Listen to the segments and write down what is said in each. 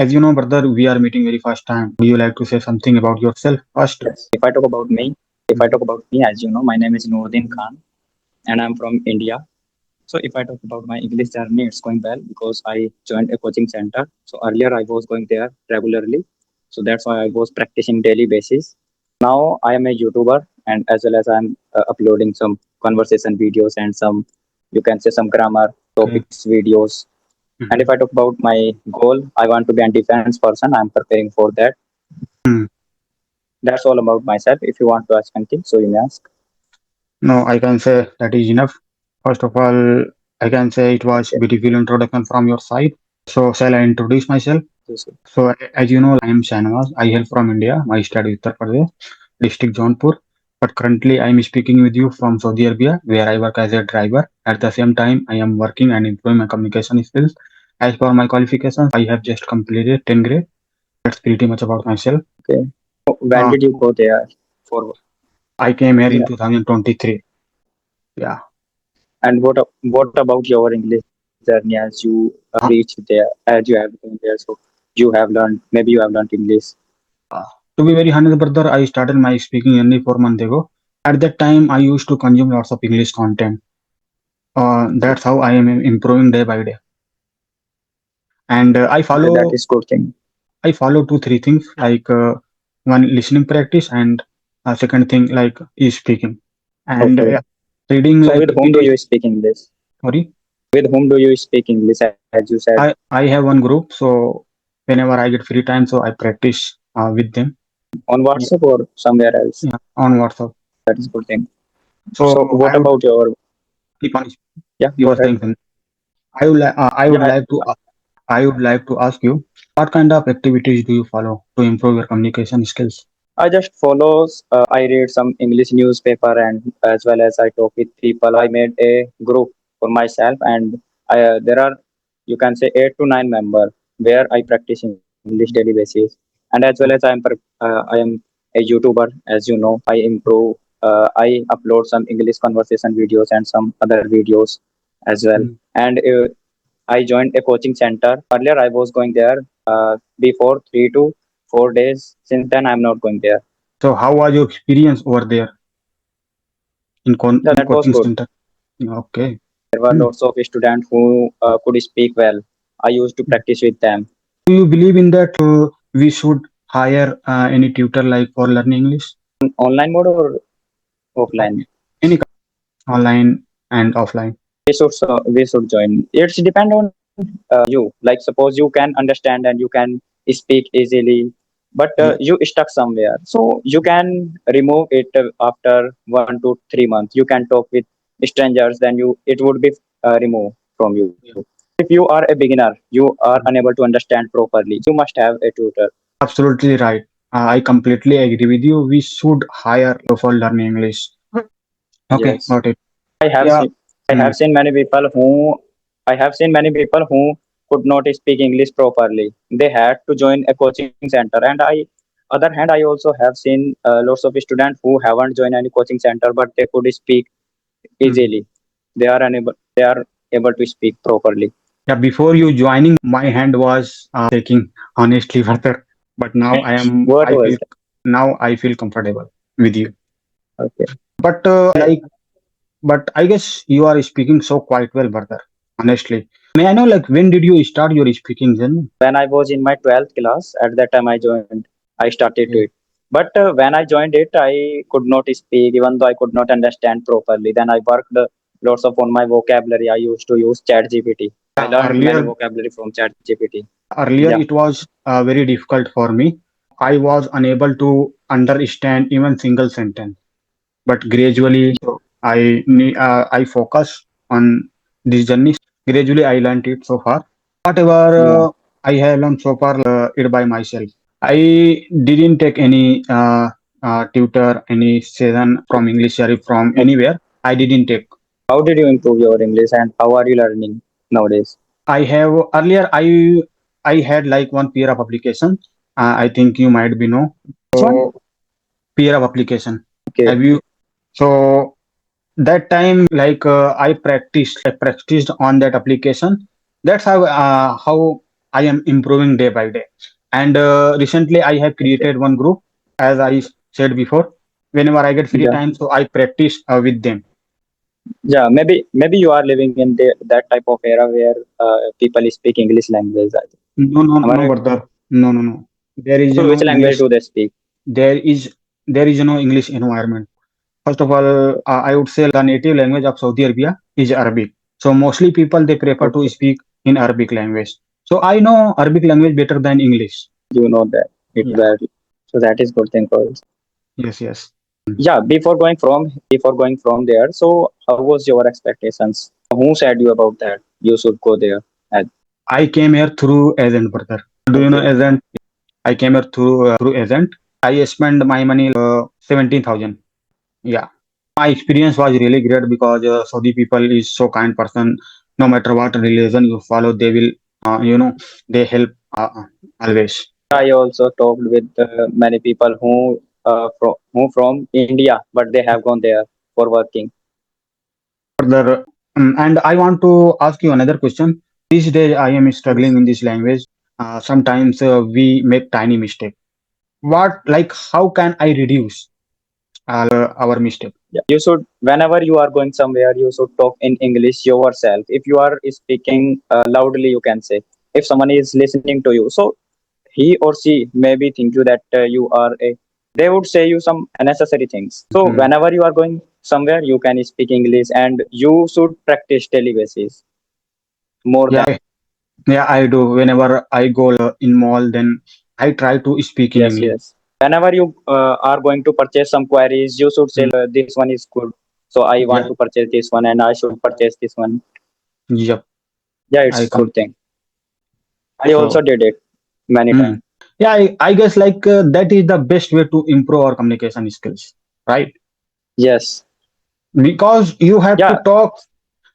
As you know, brother, we are meeting very first time. Would you like to say something about yourself first? Yes. If I talk about me, as you know, my name is Noordin Khan, and I'm from India. So if I talk about my English journey, it's going well because I joined a coaching center. So earlier I was going there regularly. So that's why I was practicing daily basis. Now I am a YouTuber and as well as I'm uploading some conversation videos and some, you can say some grammar Okay. topics videos. And if Mhm. I talk about my goal, I want to be a defense person. I'm preparing for that. Hmm. That's all about myself. If you want to ask anything, so you may ask. No, I can say that is enough. First of all, I can say it was Okay. beautiful introduction from your side. So shall I introduce myself? Yes, sir. So as you know, I am Shanawaz. I hail from India. My state is Uttar Pradesh, district Jaunpur. But currently, I am speaking with you from Saudi Arabia, where I work as a driver. At the same time, I am working and improving my communication skills. As per my qualifications, I have just completed 10 grade. That's pretty much about myself. Okay. When Uh, did you go there for? I came here in Yeah. 2023. Yeah. And what about your English journey as you reached there, as you have been there? So you have learned, maybe you have learned English. Uh, to be very honest, brother, I started my speaking journey 4 months ago. At that time, I used to consume lots of English content. Okay. That's how I am improving day by day. And Okay, that is good thing. I follow two, three things like one listening practice and second thing like is speaking. And Okay. reading So like with whom it do is you speak English? sorry. With whom do you speak English, as you said? I have one group, so whenever I get free time, so I practice with them. On Yeah, WhatsApp or somewhere else? yeah, on WhatsApp. That is good thing. So So what I would about your? keep on. Yeah, You go are ahead. saying something. I would Yeah, like to I would like to ask you what kind of activities do you follow to improve your communication skills? I just follows. I read some English newspaper and as well as I talk with people. I made a group for myself, and there are, you can say, 8 to 9 members where I practice English daily basis. And as well as I am a YouTuber, as you know. I improve. I upload some English conversation videos and some other videos as well. Mm. And I joined a coaching center. Earlier, I was going there before 3 to 4 days. Since then, I'm not going there. So how was your experience over there Yeah, in that was coaching good. center? Okay. There were Hmm. lots of students who could speak well. I used to practice with them. Do you believe in that we should hire any tutor like for learning English? Online mode or offline? Any kind, online and offline. We should join. It's depend on you. Like suppose you can understand and you can speak easily, but Yeah. you stuck somewhere. So you can remove it after 1 to 3 months. You can talk with strangers. Then you it would be removed from you. Yeah. If you are a beginner, you are unable to understand properly. You must have a tutor. Absolutely right. I completely agree with you. We should hire for learning English. Okay, Yes. got it. I have Yeah. seen I Hmm. have seen many people who I have seen many people who could not speak English properly. They had to join a coaching center, and other hand, I also have seen lots of students who haven't joined any coaching center, but they could speak Hmm. easily. They are able to speak properly. Yeah, before you joining, my hand was shaking, honestly, brother. But now What was that? I feel comfortable with you. Okay? But but I guess you are speaking so quite well, brother. Honestly, may I know like when did you start your speaking journey? When I was in my 12th class, at that time I joined. I started to Okay. it. But when I joined it, I could not speak, even though I could not understand properly. Then I worked lots of on my vocabulary. I used to use Chat GPT. I learned many Earlier, vocabulary from Chat GPT. earlier Yeah. it was very difficult for me. I was unable to understand even single sentence. But gradually, I focus on this journey. Gradually, I learned it so far. Whatever Yeah. I have learned so far, it by myself. I didn't take any tutor, any session from English or from Okay. anywhere. I didn't take. How did you improve your English and how are you learning nowadays? I have earlier I had like one peer of application. I think you might be know. Which one? So peer of application. Okay. Have you? So that time like I practiced on that application. That's how I am improving day by day. And recently, I have Okay. created one group, as I said before. Whenever I get free Yeah. time, so I practice with them. Yeah. Maybe you are living in that type of era where people speak English language. I think. No, no, Am I no, right? brother. No, no, no. There is So no which language English. do they speak? There is no English environment. First of all, I would say the native language of Saudi Arabia is Arabic. So mostly people they prefer to Okay. speak in Arabic language. So I know Arabic language better than English. You know that it Yeah. well. So that is good thing for us. Yes, yes. Yeah. Before going from there, so how was your expectations? Who said you about that? You should go there. And, I came here through agent, brother. Do you know okay. agent? I came here through agent. I spent my money 17,000. Yeah. My experience was really great because Saudi people is so kind person. No matter what religion you follow, they will, they help always. I also talked with many people who from India, but they have gone there for working. Further, and I want to ask you another question. These days, I am struggling Yes. in this language. Sometimes we make tiny mistake. How can I reduce our mistake? Yeah. You should, whenever you are going somewhere, you should talk in English yourself. If you are speaking loudly, you can say. If someone is listening to you, so he or she maybe think you that you are a. They would say you some unnecessary things. So Mhm. whenever you are going somewhere, you can speak English, and you should practice daily basis more Yeah, than. yeah, I do. Whenever I go in mall, then I try to speak in Yes, English. yes. Whenever you are going to purchase some queries, you should say Mm, this one is good. So I want yeah, to purchase this one, and I should purchase this one. yep. Yeah, it's I a good come. thing. I also So, did it many mm, times. yeah, I guess that is the best way to improve our communication skills, right? Yes. Because you have to Yeah. talk.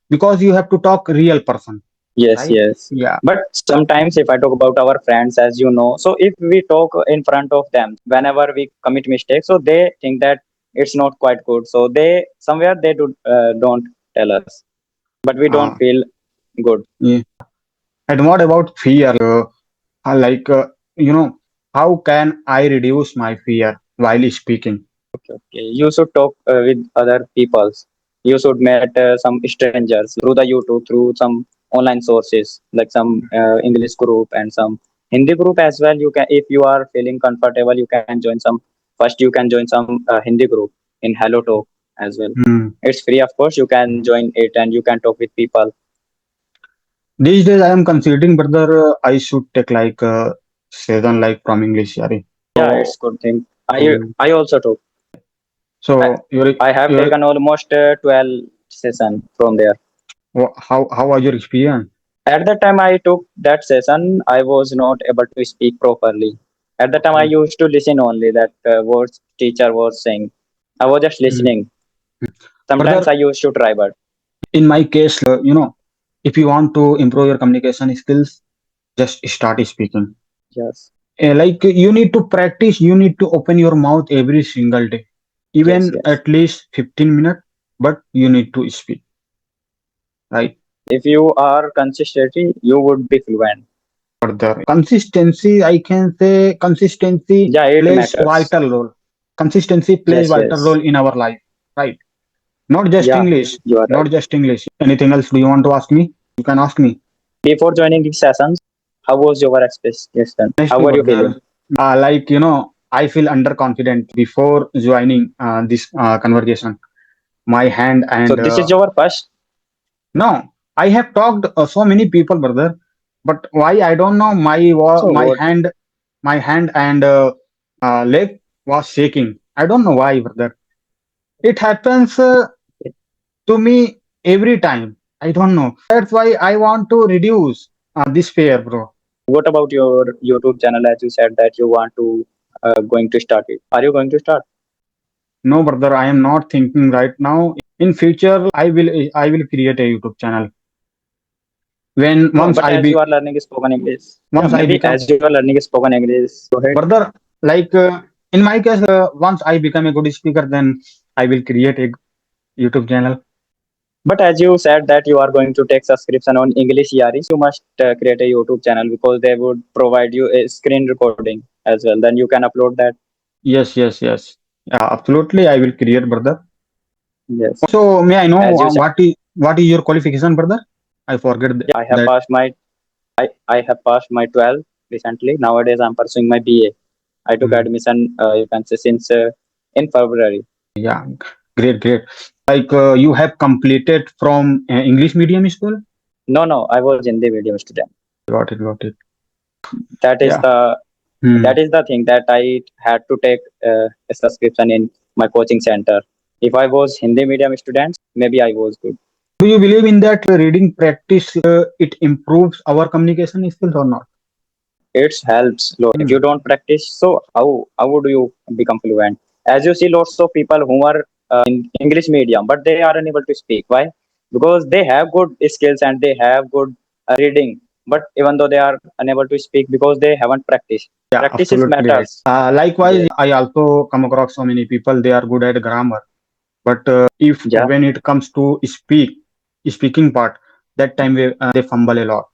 Because you have to talk real person, Yes, right? yes. Yeah. But sometimes, if I talk about our friends, as you know, so if we talk in front of them, whenever we commit mistakes, so they think that it's not quite good. So they somewhere they don't tell us, but we don't Uh, feel good. yeah. And what about fear? Uh, like, uh, you know, how can I reduce my fear while speaking? Okay. You should talk with other peoples. You should meet some strangers through the YouTube, through some online sources like some English group and some Hindi group as well. You can, if you are feeling comfortable, you can join some. First, you can join some Hindi group in Hello Talk as well. Hmm. It's free, of course. You can join it and you can talk with people. These days, I am considering whether I should take season like from English. Sorry. Yeah, it's good thing. I So, I also took. I, so I have your taken almost 12 session from there. how was your experience? At the time I took that session, I was not able to speak properly. At the time, I Okay. used to listen only that words teacher was saying. I was just Hmm. listening. Sometimes Brother, I used to try, but in my case, if you want to improve your communication skills, just start speaking. yes, You need to practice, you need to open your mouth every single day, yes, even yes. at least 15 minutes, but you need to speak, right? If you are consistent, you would be fluent. Further, consistency, I can say consistency Yeah, it plays matters. vital role. Consistency plays Yes, vital yes. role in our life, right? Not just Yeah, English, you are right. not just English. Anything else do you want to ask me? You can ask me. Before joining these sessions, how was your expectation? How Honestly, were you feeling? brother, I feel underconfident before joining this conversation. My hand So and this is your first. no, I have talked so many people, brother, but why I don't know. So what? My hand and leg was shaking. I don't know why, brother. It happens to me every time. I don't know. That's why I want to reduce this fear, bro. What about your YouTube channel? As you said that you want to going to start it. Are you going to start? No, brother, I am not thinking right now. In future, I will create a YouTube channel. When No, but as you are learning spoken English, yeah, once I maybe become as you are learning spoken English, go ahead. brother, in my case, once I become a good speaker, then I will create a YouTube channel. But as you said that you are going to take subscription on English EREs, you must create a YouTube channel because they would provide you a screen recording as well. Then you can upload that. Yes, yes, yes. Yeah, absolutely. I will create, brother. Yes. So may I know As you said, what is your qualification, brother? I forget yeah, that. I have passed my 12 recently. Nowadays I'm pursuing my BA. I took Mm, admission, you can say, since in February. yeah, great, great. Like you have completed from English medium school. No, no, I was Hindi medium student. Got it, got it. That is Yeah. the Hmm. that is the thing that I had to take a subscription in my coaching center. If I was Hindi medium student, maybe I was good. Do you believe in that reading practice? It improves our communication skills or not? It helps lot. If Hmm. you don't practice, so how would you become fluent? As you see, lots of people who are in English medium, but they are unable to speak. Why? Because they have good skills and they have good reading, but even though they are unable to speak because they haven't practiced. Yeah, Practice is absolutely right. matters. Likewise, Yes. I also come across so many people. They are good at grammar, but if Yeah. when it comes to speaking part, that time they fumble a lot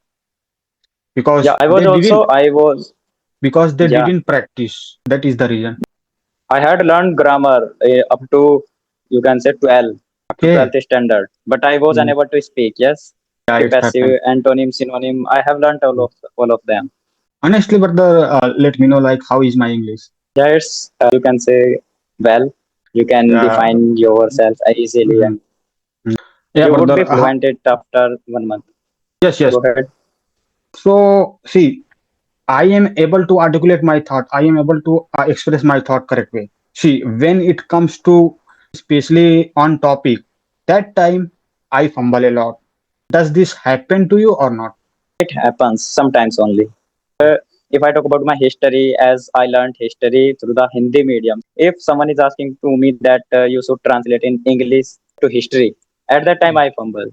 Yeah, because I was also I was they yeah, didn't practice. That is the reason. I had learned grammar up to, you can say, 12, up to Okay. 12th standard, but I was Mm, unable to speak. Yes, yeah, it's passive, happened. antonym, synonym. I have learned all of them. Honestly, brother, let me know like how is my English? Yeah, it's you can say well. You can Yeah. define yourself easily, Mm, and mm. Yeah, you would brother. be fluent it after 1 month. Yes, yes. Go ahead. So see, I am able to articulate my thought. I am able to express my thought correct way. See, when it comes to especially on topic, that time I fumble a lot. Does this happen to you or not? It happens sometimes only. If I talk about my history, as I learned history through the Hindi medium, if someone is asking to me that you should translate in English to history, at that time I fumble.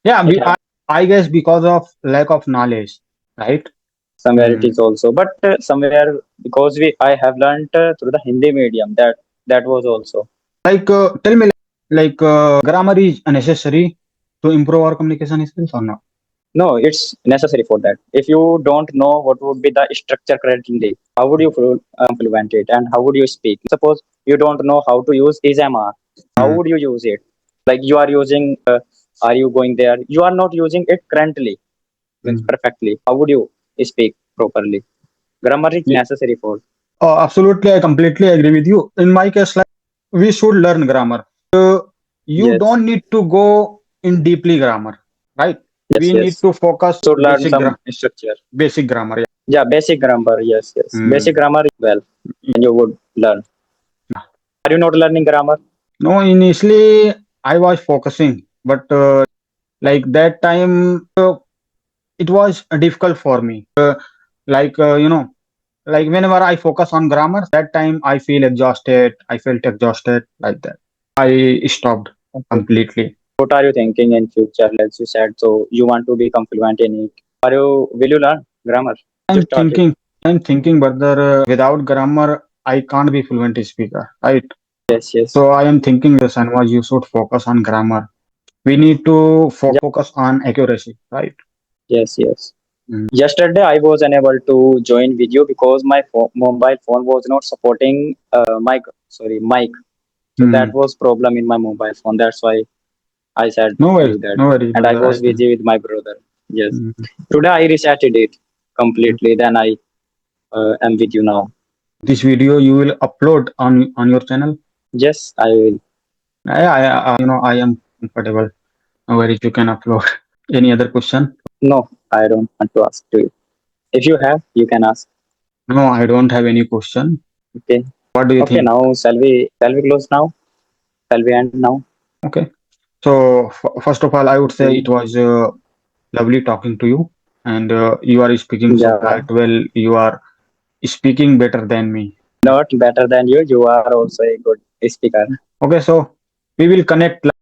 Yeah, It happens. I guess because of lack of knowledge, right? Somewhere it Mm. is also, but somewhere because we I have learned through the Hindi medium, that was also. Like, tell me, like, grammar is necessary to improve our communication skills or not? No, it's necessary for that. If you don't know what would be the structure correctly, how would you fluent it and how would you speak? Suppose you don't know how to use is am are, how Mm. would you use it? Like you are using are you going there, you are not using it currently, means Mm. perfectly. How would you speak properly? Grammar is Yeah. necessary for. Absolutely, I completely agree with you. In my case, like, we should learn grammar. You Yes, don't need to go in deeply grammar, right? yes, We yes. need to focus Should learn some structure. basic grammar. Yeah. Yeah, basic grammar. Yes, yes. Basic Mm. grammar is well, and you would learn. Are you not learning grammar? No, initially I was focusing, but like that time it was difficult for me. Like like whenever I focus on grammar, that time I feel exhausted. I felt exhausted like that. I stopped Okay. completely. What are you thinking in future? As you said, so you want to be confluent in it. Are you? Will you learn grammar? You I'm started. thinking, whether without grammar I can't be fluent speaker, right? Yes, yes, So I am thinking, Sanwaj, you should focus on grammar. We need to yeah, focus on accuracy, right? yes, yes. Mm. Yesterday I was unable to join video because my mobile phone was not supporting mic. So that Mm. was problem in my mobile phone. That's why I said No worries, you that, no worries, and I brother. was busy with my brother. Yes. Mm. Today I restarted it completely. Then I am with you now. This video you will upload on your channel. Yes, I will. I am comfortable. No worries, you can upload. Any other question? No, I don't want to ask to you. If you have, you can ask. No, I don't have any question. Okay. What do you Okay. think? Now shall we close now? Shall we end now? Okay. So first of all, I would say Okay. it was lovely talking to you, and you are speaking so Yeah. quite well. You are speaking better than me. Not better than you. You are also a good speaker. Okay, so we will connect